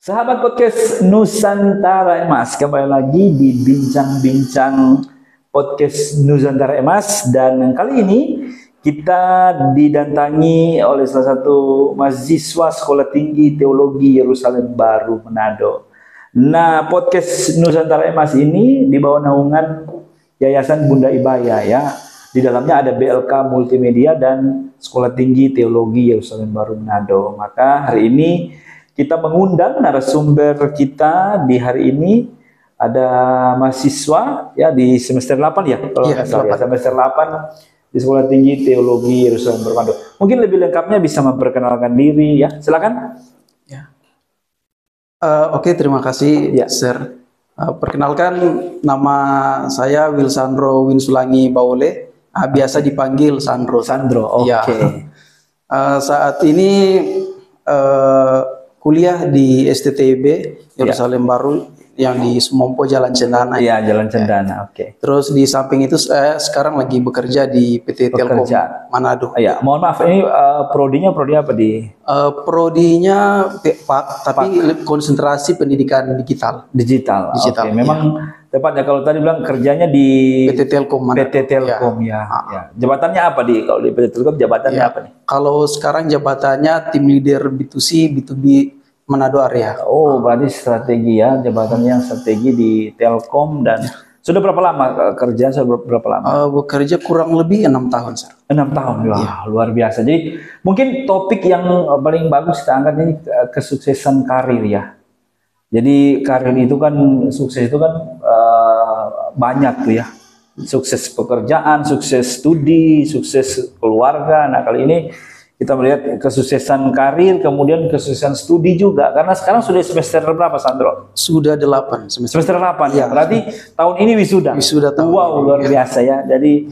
Sahabat podcast Nusantara Emas, kembali lagi di bincang-bincang podcast Nusantara Emas, dan kali ini kita didatangi oleh salah satu mahasiswa Sekolah Tinggi Teologi Yerusalem Baru Manado. Nah, podcast Nusantara Emas ini di bawah naungan Yayasan Bunda Ibaya ya. Di dalamnya ada BLK Multimedia dan Sekolah Tinggi Teologi Yerusalem Baru Manado. Maka hari ini kita mengundang narasumber kita di hari ini, ada mahasiswa ya di semester 8 ya, kalau nggak salah ya, semester 8 di Sekolah Tinggi Teologi Yerusalem Baru Manado. Mungkin lebih lengkapnya bisa memperkenalkan diri ya, silakan. Ya. Oke, terima kasih ya, Sir. Perkenalkan, nama saya Wilsandro Winsulangi Baole, biasa dipanggil Sandro. Sandro, oke. Ya. Saat ini kuliah di STTIB Yerusalem Baru yang di Sumompo Jalan Cendana. Iya, Jalan Cendana, oke. Terus di samping itu saya sekarang lagi bekerja di PT Telkom Manado. Iya, mohon maaf, ini prodinya apa di? Prodinya Pak, tapi konsentrasi pendidikan digital. Digital. Oke. Memang tepatnya kalau tadi bilang kerjanya di PT Telkom Manado. PT Telkom ya. Jabatannya apa di kalau di PT Telkom jabatannya apa nih? Kalau sekarang jabatannya tim leader B2C B2B Manado area. Oh, berarti strategi ya, jabatannya strategi di Telkom. Dan sudah berapa lama kerjaan? Sudah berapa lama? Bekerja kurang lebih 6 tahun, Sir. 6 tahun, wah, luar biasa. Jadi mungkin topik yang paling bagus kita angkat ini kesuksesan karir ya. Jadi karir itu kan, sukses itu kan banyak tuh ya. Sukses pekerjaan, sukses studi, sukses keluarga. Nah, kali ini kita melihat kesuksesan karir, kemudian kesuksesan studi juga. Karena sekarang sudah semester berapa, Sandro? Sudah 8. Semester 8 ya. Berarti tahun ini wisuda. Wisuda tahun. Wow, luar biasa ya. Jadi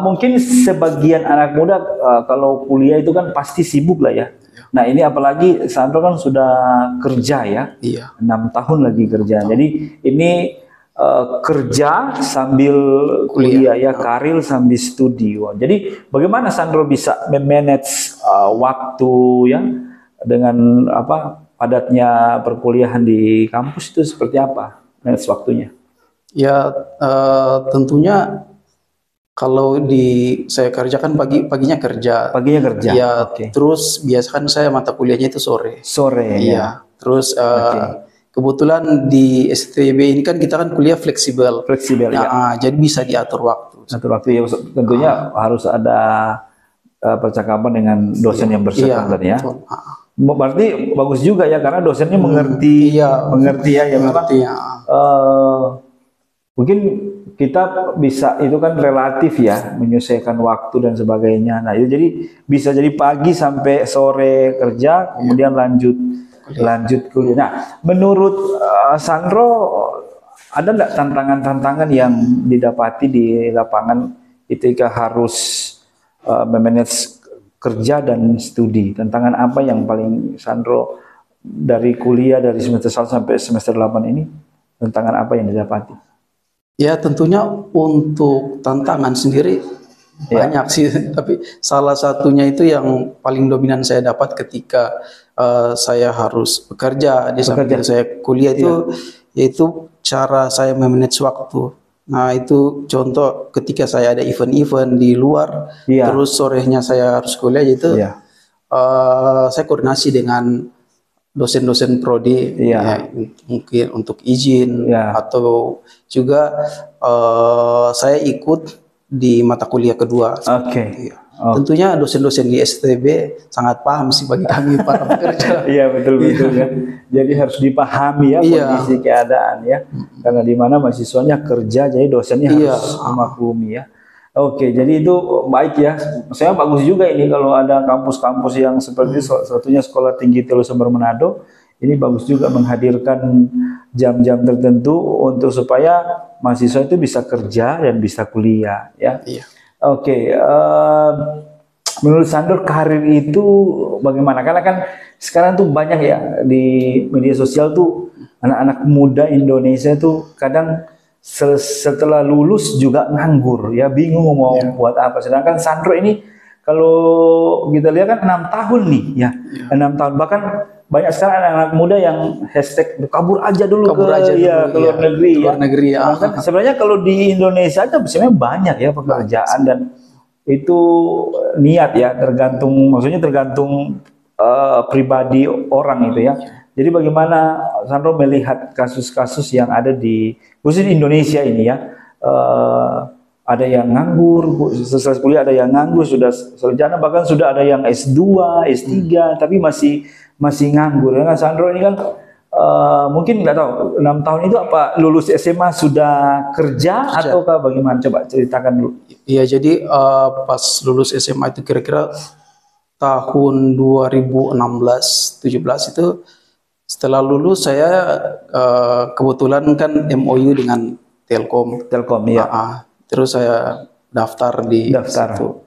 mungkin sebagian anak muda kalau kuliah itu kan pasti sibuk lah ya. Nah, ini apalagi Sandro kan sudah kerja ya. Iya. 6 tahun lagi kerja. Jadi ini kerja sambil kuliah ya, karir sambil studi. Jadi bagaimana Sandro bisa memanage waktu ya dengan padatnya perkuliahan di kampus itu seperti apa manage waktunya? Ya tentunya kalau saya kerjakan paginya kerja. Paginya kerja. Ya, terus biasakan saya mata kuliahnya itu sore. Sore. Iya. Ya. Terus kebetulan di STB ini kan kita kan kuliah fleksibel. Fleksibel ya. Jadi bisa diatur waktu. Atur waktu ya, tentunya harus ada percakapan dengan dosen yang bersangkutan ya. Berarti bagus juga ya karena dosennya mengerti. Iya, mengerti ya. Mengerti ya. Mungkin kita bisa itu kan relatif ya, menyesuaikan waktu dan sebagainya. Nah, itu jadi bisa jadi pagi sampai sore kerja, kemudian lanjut kuliah. Nah, menurut Sandro ada nggak tantangan-tantangan yang didapati di lapangan ketika harus memanage kerja dan studi? Tantangan apa yang paling Sandro dari kuliah dari semester 1 sampai semester 8 ini, tantangan apa yang didapati? Ya, tentunya untuk tantangan sendiri banyak sih, tapi salah satunya itu yang paling dominan saya dapat ketika saya harus bekerja di samping saya kuliah itu, yaitu cara saya memanage waktu. Nah, itu contoh ketika saya ada event-event di luar, terus sorenya saya harus kuliah, yaitu saya koordinasi dengan dosen-dosen prodi, mungkin untuk izin atau juga saya ikut di mata kuliah kedua. Tentunya dosen-dosen di STB sangat paham sih bagi kami para pekerja. Iya, betul ya. Jadi harus dipahami ya kondisi keadaan ya. Karena di mana mahasiswanya kerja, jadi dosennya harus memaklumi ya. Oke, jadi itu baik ya. Saya bagus juga ini kalau ada kampus-kampus yang seperti satunya Sekolah Tinggi Teologi Baru Manado. Ini bagus juga menghadirkan jam-jam tertentu untuk supaya mahasiswa itu bisa kerja dan bisa kuliah ya. Oke, menurut Sandro karir itu bagaimana? Karena kan sekarang tuh banyak ya di media sosial tuh anak-anak muda Indonesia tuh kadang setelah lulus juga nganggur ya, bingung mau buat apa. Sedangkan Sandro ini kalau kita lihat kan 6 tahun nih ya, 6 tahun, bahkan banyak sekarang anak-anak muda yang hashtag kabur aja dulu Kabur ke aja dulu, ya, ke luar iya. negeri Ke luar negeri, ya. Sedangkan sebenarnya kalau di Indonesia aja sebenarnya banyak ya pekerjaan dan itu niat ya, tergantung, maksudnya tergantung pribadi orang itu ya. Jadi bagaimana Sandro melihat kasus-kasus yang ada di khusus di Indonesia ini ya, ada yang nganggur selesai kuliah, ada yang nganggur sudah sarjana, bahkan sudah ada yang S2, S3 tapi masih nganggur ya kan. Sandro ini kan mungkin nggak tahu 6 tahun itu apa lulus SMA sudah kerja ataukah bagaimana, coba ceritakan dulu. Iya, jadi pas lulus SMA itu kira-kira tahun 2016-17 itu, setelah lulus saya kebetulan kan MOU dengan Telkom. Telkom ya. Terus saya daftar di situ.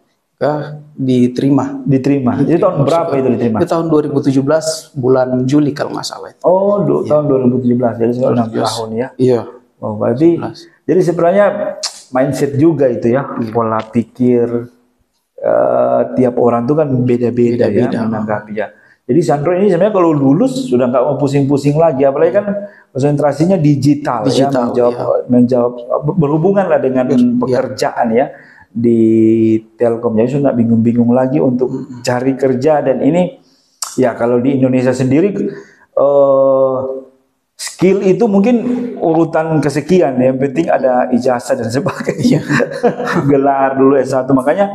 Diterima. Jadi tahun berapa itu diterima? Itu tahun 2017 bulan Juli kalau nggak salah itu. Oh, tahun 2017. Jadi sudah 6 tahun ya. Iya. Oh, berarti jadi sebenarnya mindset juga itu ya, pola pikir tiap orang tuh kan beda-beda ya menanggapi ya. Jadi Sandro ini sebenarnya kalau lulus sudah nggak mau pusing-pusing lagi, apalagi kan konsentrasinya digital ya, menjawab berhubungan lah dengan pekerjaan ya di Telkom. Jadi sudah bingung-bingung lagi untuk cari kerja, dan ini ya kalau di Indonesia sendiri skill itu mungkin urutan kesekian, yang penting ada ijazah dan sebagainya. Gelar dulu S1, makanya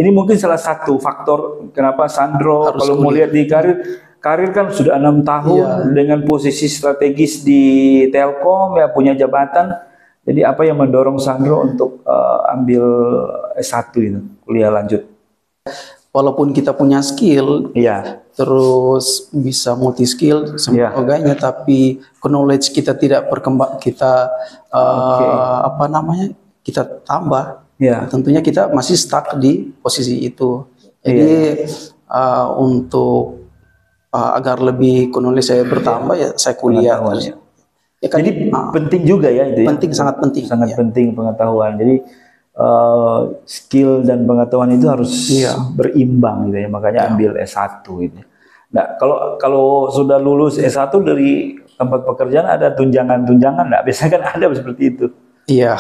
ini mungkin salah satu faktor kenapa Sandro harus kalau mau lihat di karir kan sudah 6 tahun dengan posisi strategis di Telkom ya, punya jabatan. Jadi apa yang mendorong Sandro untuk ambil S1 itu, kuliah lanjut? Walaupun kita punya skill, terus bisa multi skill sebagainya, tapi knowledge kita tidak berkembang, kita kita tambah. Tentunya kita masih stuck di posisi itu. Jadi untuk agar lebih knowledge saya bertambah ya saya kuliah. Ya kan, jadi penting juga ya itu. Penting, sangat penting. Sangat penting pengetahuan. Jadi skill dan pengetahuan itu harus berimbang gitu ya. Makanya ambil S1 ini. Nah, kalau sudah lulus S1 dari tempat pekerjaan ada tunjangan-tunjangan enggak? Biasanya kan ada seperti itu. Iya.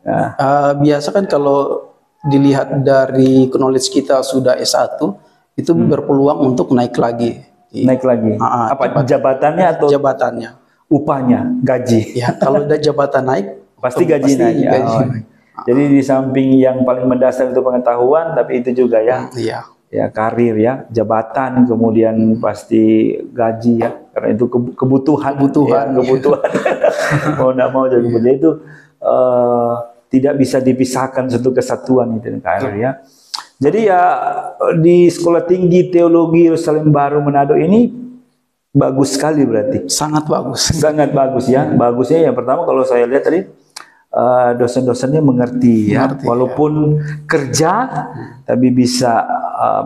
Nah. Biasa kan kalau dilihat dari knowledge kita sudah S1 itu berpeluang untuk naik lagi. Naik lagi. Apa jabatannya atau jabatannya? Upahnya, gaji. Ya, kalau udah jabatan naik pasti gaji naik. Jadi di samping yang paling mendasar itu pengetahuan, tapi itu juga ya. Ya karir ya, jabatan, kemudian pasti gaji ya, karena itu kebutuhan. Mau enggak mau jadi begitu itu tidak bisa dipisahkan satu kesatuan itu karir ya. Jadi ya di Sekolah Tinggi Teologi Yerusalem Baru Manado ini bagus sekali berarti. Sangat bagus. Sangat bagus ya. Bagusnya yang pertama kalau saya lihat tadi dosen-dosennya mengerti ya, walaupun kerja tapi bisa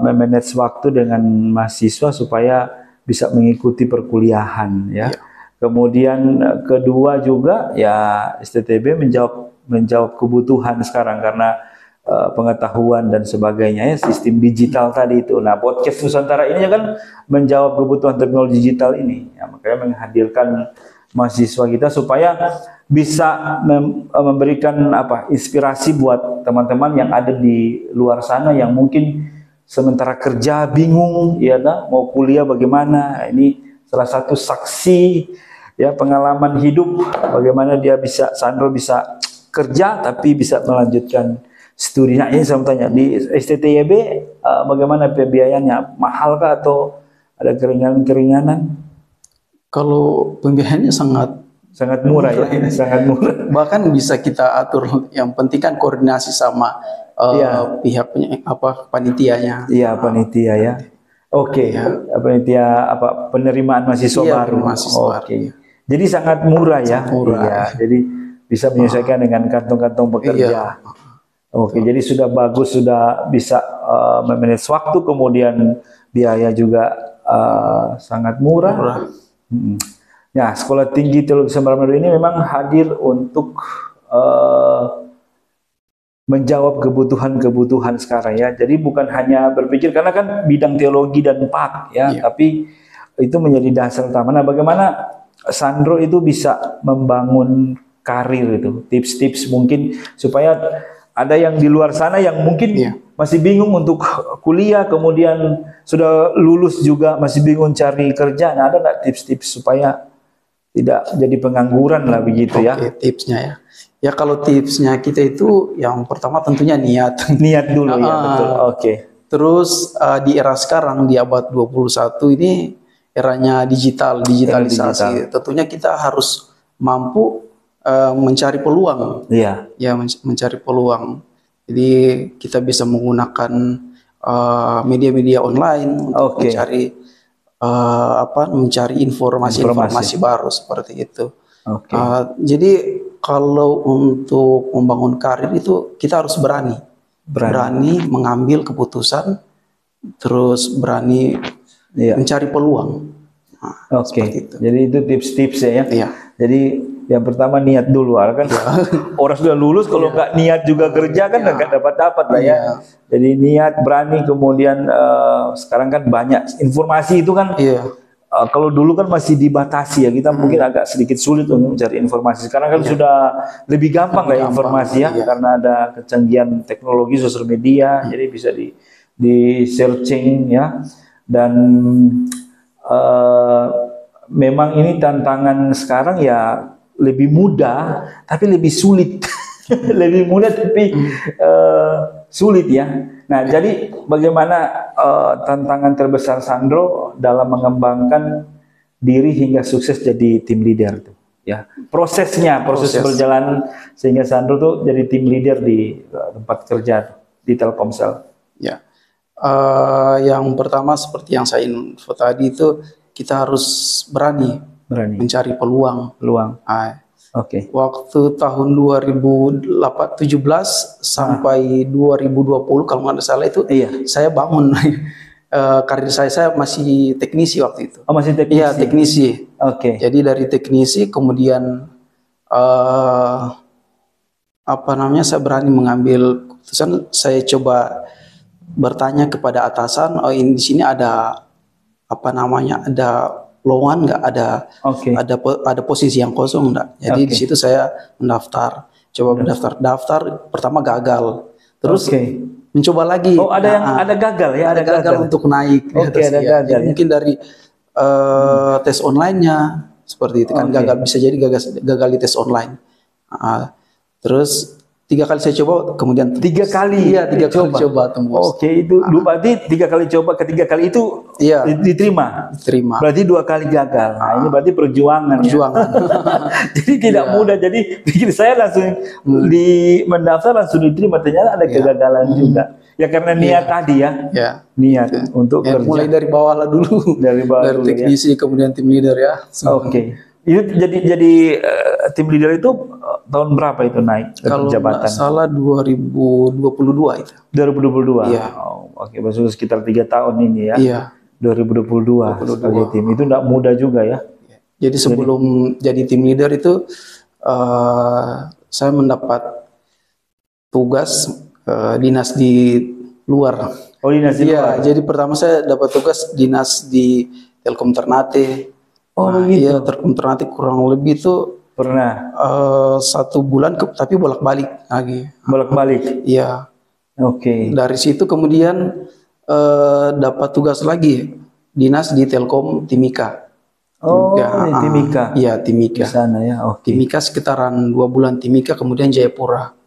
memanage waktu dengan mahasiswa supaya bisa mengikuti perkuliahan ya. Kemudian kedua juga ya STTB menjawab kebutuhan sekarang karena pengetahuan dan sebagainya ya, sistem digital tadi itu. Nah, podcast Nusantara ini kan menjawab kebutuhan teknologi digital ini ya, makanya menghadirkan mahasiswa kita supaya bisa memberikan inspirasi buat teman-teman yang ada di luar sana yang mungkin sementara kerja bingung ya mau kuliah bagaimana. Ini salah satu saksi ya pengalaman hidup bagaimana dia Sandro bisa kerja tapi bisa melanjutkan studinya. Ini saya mau tanya di STTYB bagaimana pembiayaannya, mahalkah atau ada keringanan-keringanan? Kalau pembiayaannya sangat murah ya, sangat murah. Bahkan bisa kita atur. Yang penting kan koordinasi sama pihak panitianya. Iya, panitia ya. Oke, panitia penerimaan mahasiswa baru. Oke. Jadi sangat murah ya. Iya, jadi bisa menyesuaikan dengan kantong-kantong pekerja. Oke, jadi sudah bagus, sudah bisa memanage waktu, kemudian biaya juga sangat murah. Ya, Sekolah Tinggi Teologi Yerusalem Baru ini memang hadir untuk menjawab kebutuhan-kebutuhan sekarang ya. Jadi bukan hanya berpikir karena kan bidang teologi dan pak ya, tapi itu menjadi dasar utama. Nah, bagaimana Sandro itu bisa membangun karir itu? Tips-tips mungkin supaya ada yang di luar sana yang mungkin masih bingung untuk kuliah, kemudian sudah lulus juga masih bingung cari kerja. Nah, ada nggak tips-tips supaya tidak jadi pengangguran lah begitu ya? Tipsnya ya. Ya kalau tipsnya kita itu yang pertama tentunya niat. Niat dulu ya, betul. Terus di era sekarang di abad 21 ini eranya digitalisasi. Tentunya kita harus mampu mencari peluang. Iya. Ya mencari peluang. Jadi kita bisa menggunakan media-media online untuk mencari informasi baru seperti itu. Jadi kalau untuk membangun karir itu kita harus berani mengambil keputusan, terus berani mencari peluang. Nah, Jadi itu tips-tips ya. Iya. Jadi yang pertama niat dulu, kan orang sudah lulus kalau nggak niat juga kerja kan nggak dapat lah ya. Jadi niat, berani, kemudian sekarang kan banyak informasi itu kan. Kalau dulu kan masih dibatasi ya, kita mungkin agak sedikit sulit untuk mencari informasi. Sekarang kan sudah lebih gampang lah informasi ya, karena ada kecanggihan teknologi sosial media, jadi bisa di searching ya. Dan memang ini tantangan sekarang ya, lebih mudah tapi lebih sulit. Lebih mudah tapi sulit ya. Nah, jadi bagaimana tantangan terbesar Sandro dalam mengembangkan diri hingga sukses jadi tim leader tuh? Ya, proses berjalan sehingga Sandro tuh jadi tim leader di tempat kerja di Telkomsel. Ya, yang pertama seperti yang saya info tadi itu kita harus berani mencari peluang. Waktu tahun 2017 sampai 2020 kalau nggak salah itu, saya bangun karir saya masih teknisi waktu itu. Oh, masih teknisi? Iya, teknisi. Jadi dari teknisi kemudian saya berani mengambil keputusan. Saya coba bertanya kepada atasan, di sini ada ada lowongan nggak, ada posisi yang kosong nggak? Jadi di situ saya mendaftar, daftar pertama gagal, terus mencoba lagi. Oh, ada gagal ya, ada gagal untuk naik. Ada gagal. Jadi mungkin dari tes online-nya seperti itu kan gagal, bisa jadi gagal di tes online. Terus 3 kali saya coba, kemudian 3 kali? Iya, 3 kali coba tembus. Itu berarti 3 kali coba, ketiga kali itu diterima? Berarti 2 kali gagal. Nah, ini berarti perjuangan. Ya? Jadi tidak mudah. Jadi pikir saya langsung mendaftar langsung diterima, ternyata ada kegagalan juga. Ya karena niat tadi ya. Niat untuk kerja. Mulai dari bawah lah dulu. Dari teknisi kemudian tim leader ya. Itu jadi tim leader itu tahun berapa itu naik kalau jabatan? Kalau salah 2022 itu. 2022. Iya. Maksudnya sekitar 3 tahun ini ya. Iya. 2022 sebagai tim itu tidak mudah juga ya. Jadi sebelum jadi tim leader itu saya mendapat tugas dinas di luar. Oh, dinas di luar. Jadi pertama saya dapat tugas dinas di Telkom Ternate. Begitu. Iya, Telkom Ternate kurang lebih itu pernah 1 bulan tapi bolak-balik lagi. Bolak-balik. Iya. Dari situ kemudian dapat tugas lagi dinas di Telkom Timika. Timika. Iya, Timika. Di sana ya. Timika sekitaran 2 bulan Timika, kemudian Jayapura.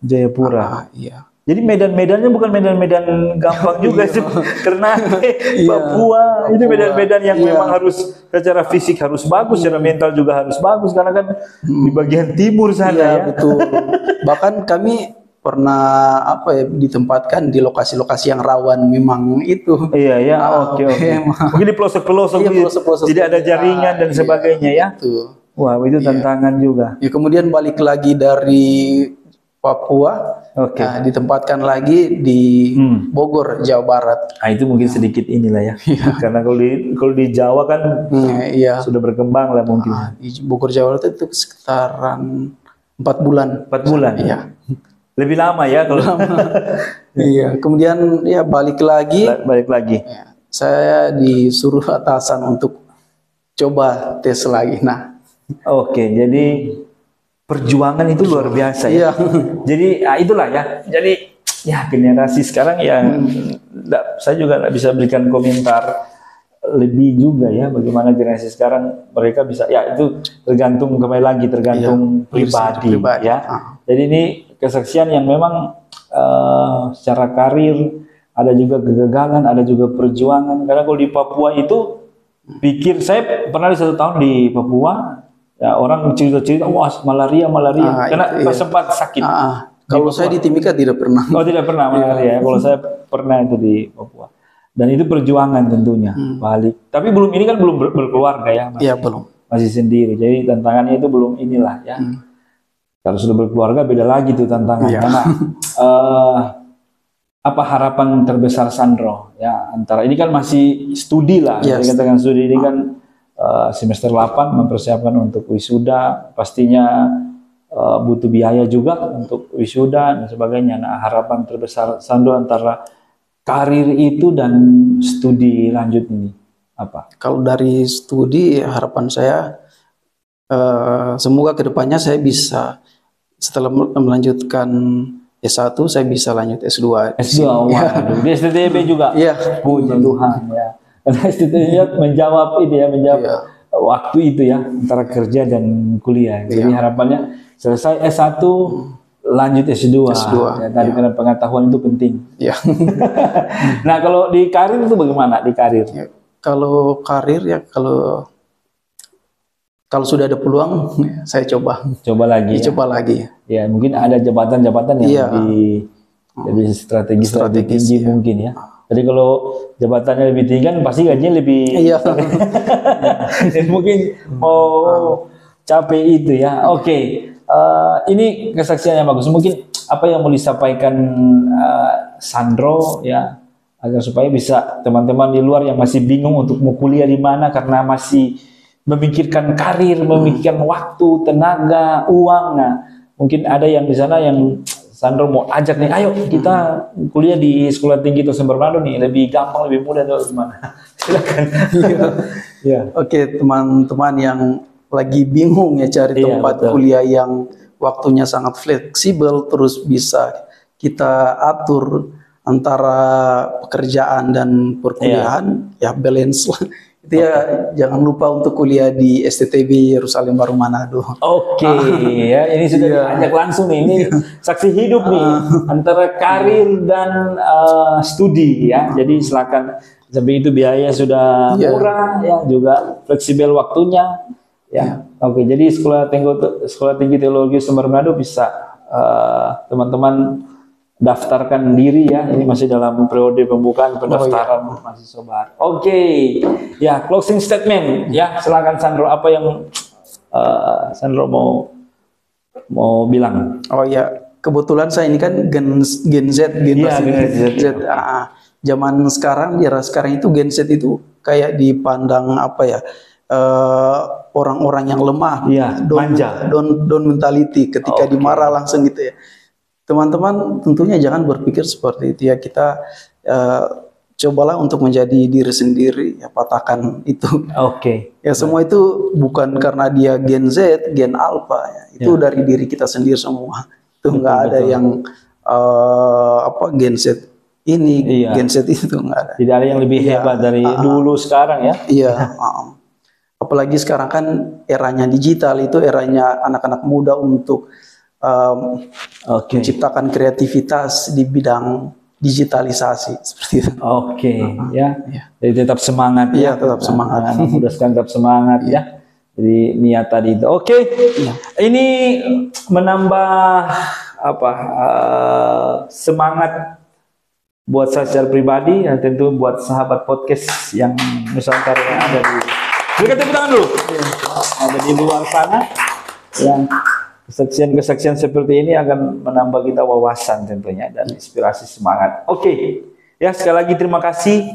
Iya. Jadi medan-medannya bukan medan-medan gampang juga sih, karena Papua ini medan-medan yang memang harus secara fisik harus bagus, secara mental juga harus bagus, karena kan di bagian timur sana ya. Betul. Bahkan kami pernah ditempatkan di lokasi-lokasi yang rawan memang itu. Mungkin di pelosok-pelosok, tidak ada jaringan dan sebagainya ya. Wah, itu tantangan juga. Ya, kemudian balik lagi dari Papua, ditempatkan lagi di Bogor, Jawa Barat. Nah, itu mungkin sedikit inilah ya. Karena kalau di Jawa kan sudah berkembang lah mungkin. Di Bogor, Jawa Barat itu sekitaran 4 bulan. 4 bulan. Iya. Lebih lama ya kalau Iya, kemudian ya balik lagi, balik lagi. ya, saya disuruh atasan untuk coba tes lagi. Nah, Oke, jadi perjuangan itu luar biasa iya, ya. Jadi itulah ya. Jadi ya generasi sekarang ya, saya juga nggak bisa berikan komentar lebih juga ya bagaimana generasi sekarang mereka bisa ya itu tergantung kembali lagi tergantung pribadi ya. Jadi ini kesaksian yang memang secara karir ada juga kegagalan, ada juga perjuangan. Karena kalau di Papua itu pikir saya pernah di 1 tahun di Papua ya orang cerita-cerita wah malaria karena sempat sakit. Kalau saya di Timika tidak pernah. Oh tidak pernah malaria. Kalau saya pernah itu di Papua. Dan itu perjuangan tentunya balik. Tapi belum ini kan belum berkeluarga ya. Iya belum. Masih sendiri. Jadi tantangannya itu belum inilah ya. Kalau sudah berkeluarga beda lagi tuh tantangannya. Nah, apa harapan terbesar Sandro ya antara ini kan masih studi lah. Dikatakan studi ini kan semester 8 mempersiapkan untuk wisuda. Pastinya butuh biaya juga untuk wisuda dan sebagainya. Nah, harapan terbesar Sandro antara karir itu dan studi lanjut ini apa? Kalau dari studi harapan saya semoga kedepannya saya bisa setelah melanjutkan S1 saya bisa lanjut S2. S2, waduh. Di STTB juga. Iya. Puji Tuhan ya. Karena STTB menjawab itu ya, menjawab waktu itu ya antara kerja dan kuliah. Jadi harapannya selesai S1 lanjut S2. Ya, tadi karena pengetahuan itu penting. Ya. Nah, kalau di karir itu bagaimana di karir? Ya, kalau karir ya kalau sudah ada peluang saya coba lagi. Coba lagi. Ya, mungkin ada jabatan-jabatan yang lebih strategis tinggi mungkin ya. Jadi kalau jabatannya lebih tinggi kan pasti gajinya lebih. Iya. Dan mungkin capek itu ya. Oke. Ini kesaksian yang bagus. Mungkin apa yang mau disampaikan Sandro ya agar supaya bisa teman-teman di luar yang masih bingung untuk mau kuliah di mana karena masih memikirkan karir, memikirkan waktu, tenaga, uang. Nah, mungkin ada yang di sana yang Sandro mau ajak nih, ayo kita kuliah di Sekolah Tinggi Tosen Bernardo nih, lebih gampang, lebih mudah atau gimana? Silakan. Ya. Oke, teman-teman yang lagi bingung ya cari tempat kuliah yang waktunya sangat fleksibel terus bisa kita atur antara pekerjaan dan perkuliahan ya balance lah. Itu ya jangan lupa untuk kuliah di STTB Yerusalem Baru Manado. Oke, ya ini sudah diajak langsung nih. Ini saksi hidup nih antara karir dan studi ya. Jadi silakan. Sampai itu biaya sudah murah ya, juga fleksibel waktunya. Ya, oke. Jadi Sekolah Tinggi Teologi Sumber Manado bisa teman-teman daftarkan diri ya. Ini masih dalam periode pembukaan pendaftaran mahasiswa baru. Oke, ya closing statement ya. Silakan Sandro, apa yang Sandro mau bilang? Oh ya, kebetulan saya ini kan Gen Z, generasi Z. Zaman sekarang, di era sekarang itu Gen Z itu kayak dipandang apa ya? Orang-orang yang lemah, manja, don mentality, ketika dimarah langsung gitu ya. Teman-teman tentunya jangan berpikir seperti itu ya. Kita cobalah untuk menjadi diri sendiri, ya patahkan itu. Ya semua itu bukan karena dia Gen Z, Gen Alpha ya. Itu dari diri kita sendiri semua. Itu nggak ada yang Gen Z ini, Gen Z itu nggak ada. Tidak ada yang lebih hebat dari dulu sekarang ya. Iya. Apalagi sekarang kan eranya digital, itu eranya anak-anak muda untuk menciptakan kreativitas di bidang digitalisasi seperti itu. Jadi tetap semangat ya. Tetap semangat. Anak muda sekarang tetap semangat ya. Jadi niat tadi itu. Ini menambah semangat buat saya secara pribadi dan tentu buat sahabat podcast yang Nusantara yang ada di. Berikan tepuk tangan dulu. Ada di luar sana yang kesaksian-kesaksian seperti ini akan menambah kita wawasan tentunya dan inspirasi semangat. Ya sekali lagi terima kasih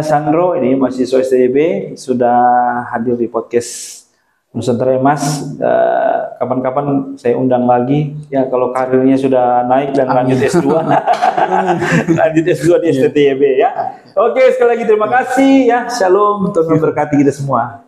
Sandro, ini mahasiswa STB sudah hadir di podcast Nusantara Emas. Kapan-kapan saya undang lagi ya kalau karirnya sudah naik dan lanjut S2. Lanjut S2 di STTYB ya. Oke, sekali lagi terima kasih ya. Shalom, Tuhan memberkati kita semua.